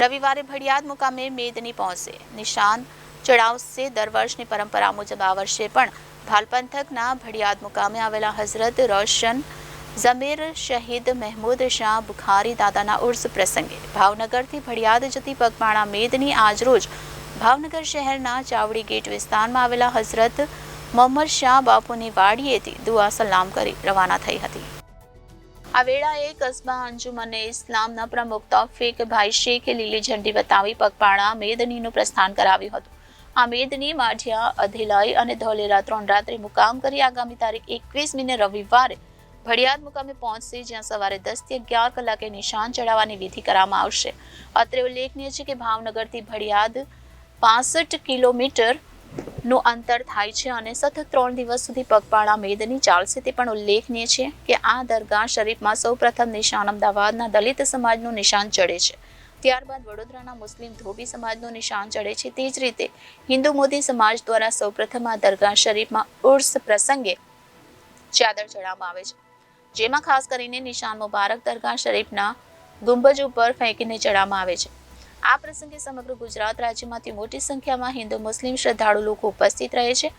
રવિવારે ભડિયાદ મુકામે મેદની પહોંચે નિશાન ચડાવશે। દર વર્ષની પરંપરા મુજબ આ વર્ષે પણ ભાલ પંથકના ભડિયાદ મુકામે આવેલા હઝરત રોશન ઝમીર શહીદ મહેમૂદ શાહ બુખારી દાદાના ઉર્સ પ્રસંગે ભાવનગરથી ભડિયાદ જતી પગપાળા મેદની આજરોજ ભાવનગર શહેરના ચાવડી ગેટ વિસ્તારમાં આવેલા હઝરત મોહમ્મદ શાહ બાપુની વાડીએથી દુઆ સલામ કરી રવાના થઈ હતી। આ વેળાએ કસ્બા અંજુમને ઇસ્લામના પ્રમુખ તૌફીક ભાઈ શેખે લીલી ઝંડી બતાવી પગપાળા મેદનીનું પ્રસ્થાન કરાવ્યું હતું। આ મેદની માઢિયા અધેલાઈ અને ધોલેરા 3 રાત્રિ મુકામ કરી આગામી તારીખ 21મીને રવિવારે ભડિયાદ મુકામે પહોંચશે, જ્યાં સવારે 10 થી 11 કલાકે નિશાન ચડાવવાની વિધિ કરવામાં આવશે। અત્રે ઉલ્લેખનીય છે કે ભાવનગરથી ભડિયાદ 65 કિલોમીટર નું અંતર થાય છે અને સતત 3 દિવસ સુધી પગપાળા મેદની ચાલશે। તે પણ ઉલ્લેખનીય છે કે આ દરગાહ શરીફમાં સૌપ્રથમ નિશાન અમદાવાદના દલિત સમાજનું નિશાન ચડે છે, ત્યારબાદ વડોદરાના મુસ્લિમ ધોબી સમાજનું નિશાન ચડે છે। તે જ રીતે હિન્દુ મોદી સમાજ દ્વારા સૌપ્રથમ આ દરગાહ શરીફમાં ઉર્સ પ્રસંગે ચાદર ચડાવવામાં આવે છે, જેમાં ખાસ કરીને નિશાન મુબારક દરગાહ શરીફના ગુંબજ ઉપર ફેંકીને ચડાવવામાં આવે છે। આ પ્રસંગે સમગ્ર ગુજરાત રાજ્યમાંથી મોટી સંખ્યામાં હિન્દુ મુસ્લિમ શ્રદ્ધાળુ લોકો ઉપસ્થિત રહે છે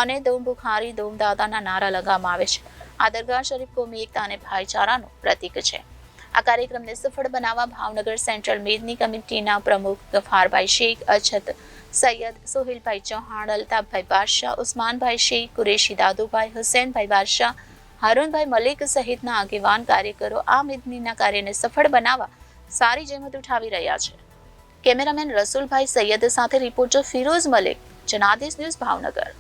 અને દોમ બુખારી દોમ દાદાના નારા લગાવવામાં આવે છે। આ દરગાહ શરીફ કોમી એકતા અને ભાઈચારાનું પ્રતીક છે। આ કાર્યક્રમને સફળ બનાવવા ભાવનગર સેન્ટ્રલ મેદની કમિટીના પ્રમુખ ગફારભાઈ શેખ, અછત સૈયદ, સોહિલભાઈ ચૌહાણ, અલ્તાફભાઈ બાદશાહ, ઉસ્માનભાઈ શેખ, કુરેશી દાદુભાઈ, હુસૈનભાઈ બાદશાહ, હારૂનભાઈ મલિક સહિતના આગેવાન કાર્યકરો આ મેદનીના કાર્યને સફળ બનાવવા સારી જહેમત ઉઠાવી રહ્યા છે। કેમેરામેન રસુલભાઈ સૈયદ સાથે રિપોર્ટર ફિરોઝ મલિક, જનાદેશ ન્યૂઝ, ભાવનગર।